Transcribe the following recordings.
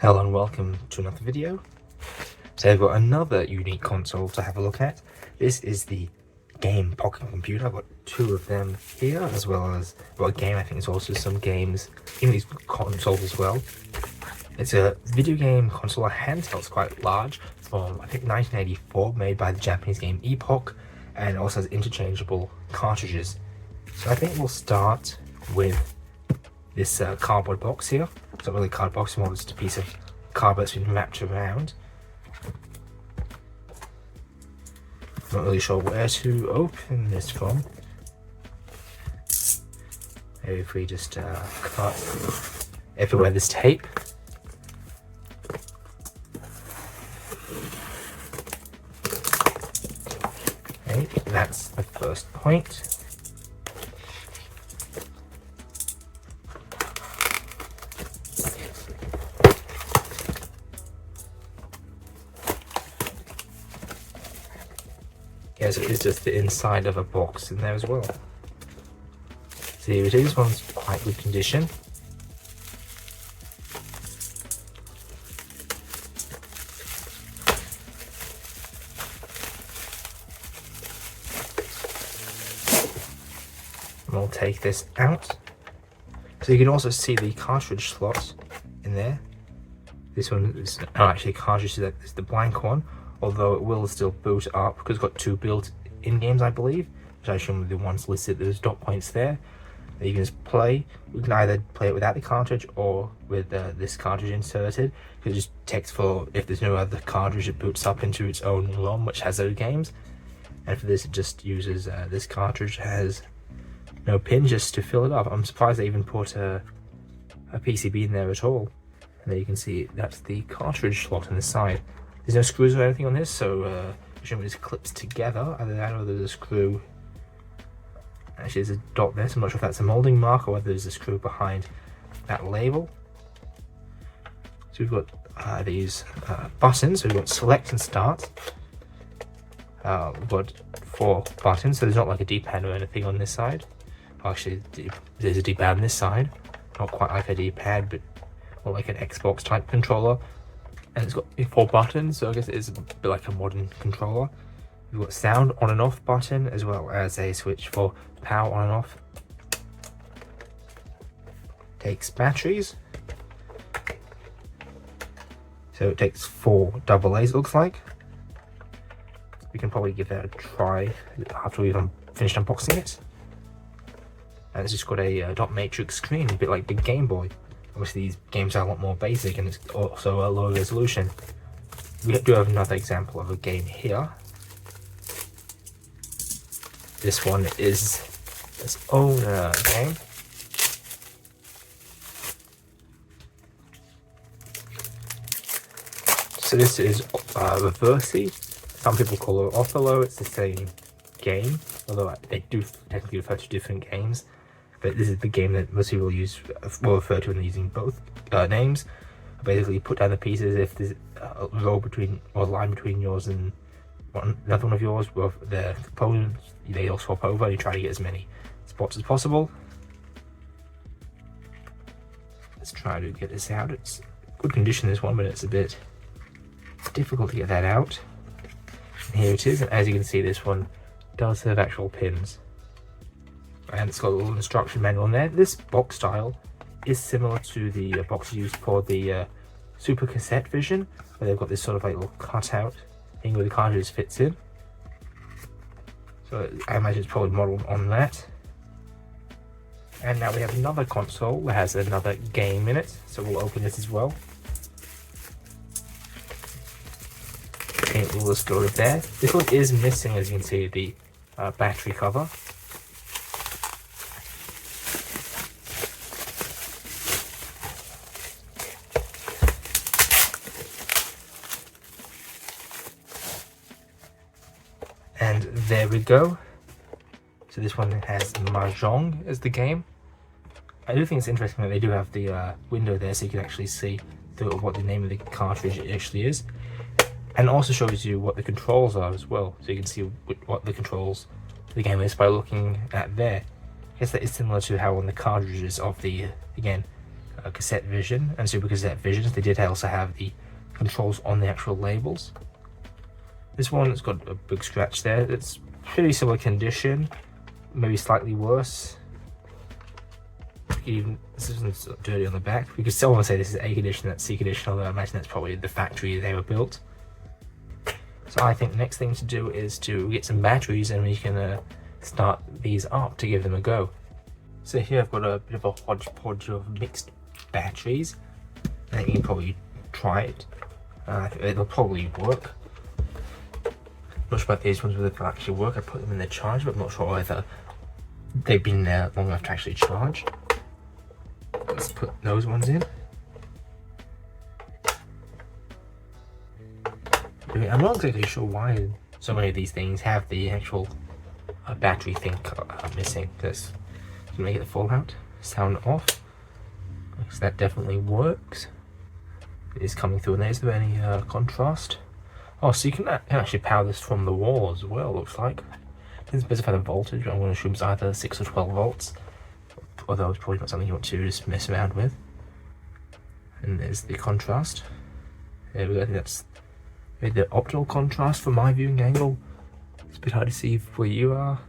Hello and welcome to another video. So I've got another unique console to have a look at. This is the game pocket computer. I've got two of them here, as well as, well, a game. I think there's also some games in these consoles as well. It's a video game console, a handheld. It's quite large, from I think 1984, made by the Japanese game Epoch, and it also has interchangeable cartridges. So I think we'll start with this cardboard box here. It's not really a card box, more just a piece of cardboard that's been wrapped around. Not really sure where to open this from. Maybe if we just cut everywhere this tape. Okay, that's the first point. Yeah, so it's just the inside of a box in there as well. So here it is, one's quite good condition. And we'll take this out. So you can also see the cartridge slot in there. This one is not actually a cartridge, it's the blank one. Although it will still boot up because it's got two built-in games, I believe, which I assume are the ones listed. There's dot points there that you can just play. You can either play it without the cartridge or with this cartridge inserted. It just text for if there's no other cartridge, it boots up into its own ROM, which has those games. And for this, it just uses this cartridge. Has no pin just to fill it up. I'm surprised they even put a PCB in there at all. And there you can see that's the cartridge slot on the side. There's no screws or anything on this, so presumably it just clips together. Either that or there's a screw. Actually, there's a dot there, so I'm not sure if that's a molding mark or whether there's a screw behind that label. So we've got these buttons. So we've got select and start. We've got 4 buttons, so there's not like a D-pad or anything on this side. Actually, there's a D-pad on this side. Not quite like a D-pad, but more like an Xbox type controller. And it's got 4 buttons, so I guess it is a bit like a modern controller. We've got sound on and off button, as well as a switch for power on and off. Takes batteries. So it takes 4 AA's, it looks like. We can probably give that a try after we've finished unboxing it. And it's just got a dot matrix screen, a bit like the Game Boy. Obviously these games are a lot more basic and it's also a lower resolution. We do have another example of a game here. This one is its own game. So this is Reversi. Some people call it Othello. It's the same game, although they do technically refer to different games. But this is the game that most people will refer to when using both names. Basically, you put down the pieces. If there's a row between or a line between yours and another one of yours, well, the components they all swap over, and you try to get as many spots as possible. Let's try to get this out. It's good condition, this one, but it's a bit difficult to get that out. And here it is, and as you can see, this one does have actual pins. And it's got a little instruction manual in there. This box style is similar to the box used for the Super Cassette Vision, where they've got this sort of like little cutout thing where the cartridge fits in. So I imagine it's probably modeled on that. And now we have another console that has another game in it, so we'll open this as well. Okay, we'll just go to there. This one is missing, as you can see, the battery cover. And there we go. So this one has Mahjong as the game. I do think it's interesting that they do have the window there, so you can actually see what the name of the cartridge actually is. And also shows you what the controls are as well, so you can see what the controls of the game is by looking at there. I guess that is similar to how on the cartridges of the, again, cassette vision and super cassette visions. They did also have the controls on the actual labels. This one has got a big scratch there. It's pretty similar condition, maybe slightly worse. This isn't dirty on the back. We could still want to say this is A condition, that's C condition, although I imagine that's probably the factory they were built. So I think the next thing to do is to get some batteries and we can start these up to give them a go. So here I've got a bit of a hodgepodge of mixed batteries. I think you can probably try it. It'll probably work. Not sure about these ones whether they'll actually work. I put them in the charge, but I'm not sure whether they've been there long enough to actually charge. Let's put those ones in. I'm not exactly sure why so many of these things have the actual battery thing missing. This to make it the fallout sound off. So that definitely works. It is coming through. And is there any contrast? Oh, so you can actually power this from the wall as well. Looks like. It doesn't specify the voltage. I'm going to assume it's either 6 or 12 volts. Although it's probably not something you want to just mess around with. And there's the contrast. There we go. I think that's the optical contrast from my viewing angle. It's a bit hard to see where you are.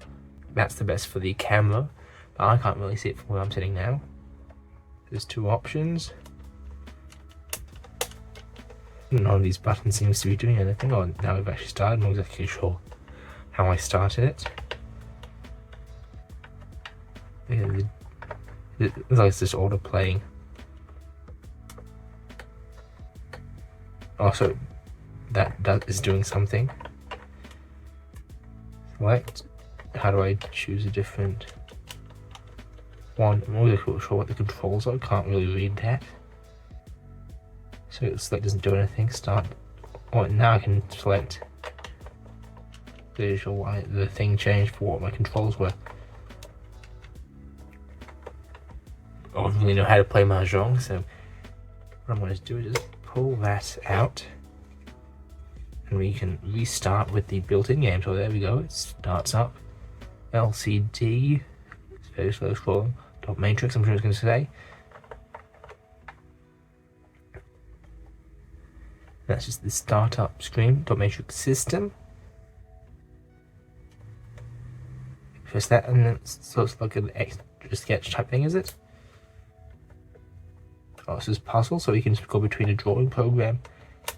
That's the best for the camera, but I can't really see it from where I'm sitting now. There's two options. None of these buttons seems to be doing anything. Oh, now we've actually started. I'm not exactly sure how I started it. Yeah, it looks like it's just auto playing. Also, that is doing something. Select. How do I choose a different one? I'm not really sure what the controls are. Can't really read that. So select doesn't do anything. Start. Oh, now I can select. Visual light. The thing changed for what my controls were. I don't really know how to play Mahjong, so what I'm going to do is just pull that out. And we can restart with the built-in game. So there we go, it starts up. LCD, it's very slow scrolling. Dot matrix, I'm sure it's going to say. That's just the startup screen. Dot matrix system. Press that, and then so it's like an extra sketch type thing, is it? Oh, this is puzzle, so we can go between a drawing program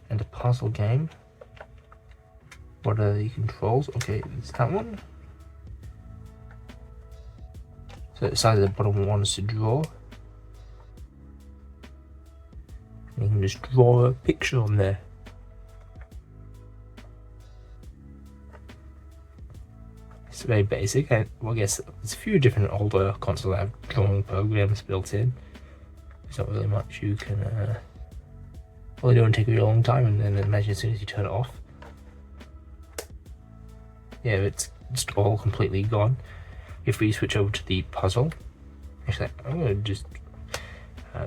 and a puzzle game. What are the controls? Okay, it's that one. So the side of the bottom one is to draw. And you can just draw a picture on there. It's very basic. Well, I guess there's a few different older consoles that have drawing programs built in. There's not really much you can. Well, they don't take a really long time, and then imagine as soon as you turn it off. Yeah, it's just all completely gone. If we switch over to the puzzle, actually, I'm going to just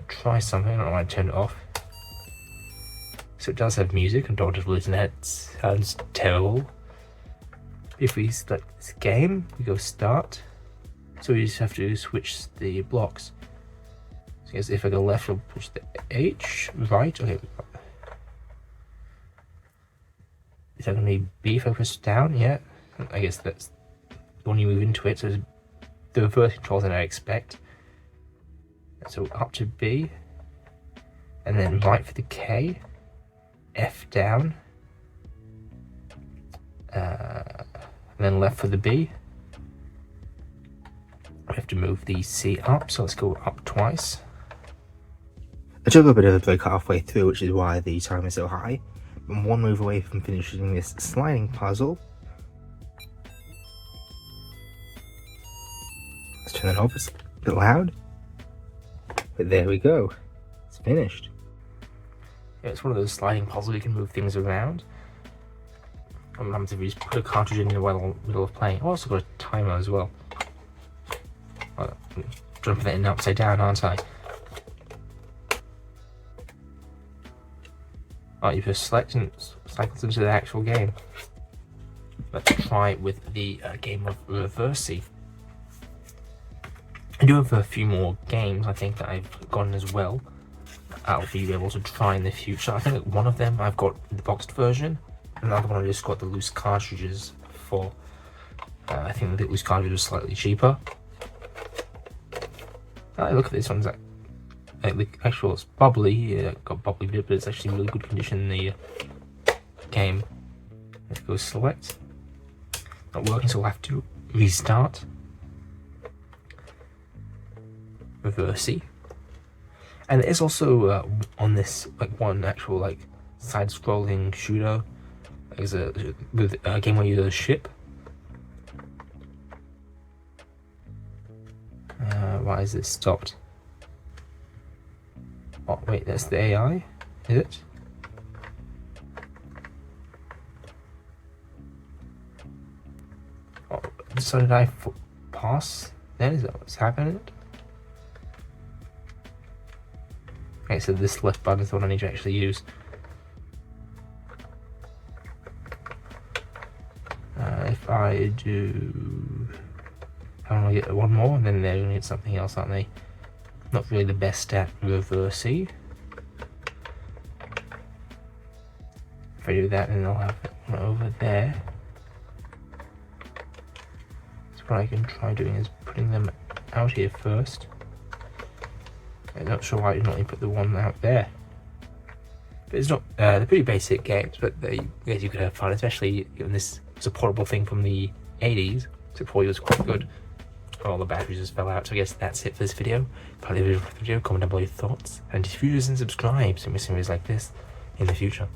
try something. I don't know why I turned it off. So it does have music, and don't listen to that. It sounds terrible. If we select this game, we go start. So we just have to switch the blocks. So if I go left, I'll push the H, right, okay. Is that going to be B if I press down? Yeah. I guess that's when you move into it, so it's the reverse controls that I expect. So up to B, and then right for the K, F down, and then left for the B. We have to move the C up, so let's go up twice. I took a bit of a break halfway through, which is why the time is so high. I'm one move away from finishing this sliding puzzle. Let's turn that off, it's a bit loud. But there we go, it's finished. Yeah, it's one of those sliding puzzles you can move things around. Sometimes if you just put a cartridge in the middle of playing. I've also got a timer as well. I'm jumping that in upside down, aren't I? Oh, you just select and cycles into the actual game. Let's try with the game of Reversi. I do have a few more games I think that I've gotten as well. I'll be able to try in the future. I think one of them I've got the boxed version. Another one I just got the loose cartridges for. I think the loose cartridge was slightly cheaper. Look at this one's like the actual, it's bubbly. Yeah, got bubbly bit, but it's actually in really good condition in the game. Let's go select. Not working, so we'll have to restart. Reverse C. And there's also on this like one actual like side-scrolling shooter. There's with a game where you're a ship. Why is this stopped? Oh wait, that's the AI, is it? Oh, so did I pass? Then is that what's happening? Okay, so this left button is the one I need to actually use. If I do, I want to get one more, and then they're going to need something else, aren't they? Not really the best at reversing. If I do that, then I'll have one over there. So what I can try doing is putting them out here first. I'm not sure why I did not put the one out there. But it's not, they're pretty basic games, but yes, you could have fun, especially given this was a portable thing from the 80s, so it probably was quite good. All the batteries just fell out, so I guess that's it for this video. Probably leave a video, comment down below your thoughts, and if you use and subscribe so you miss videos like this in the future.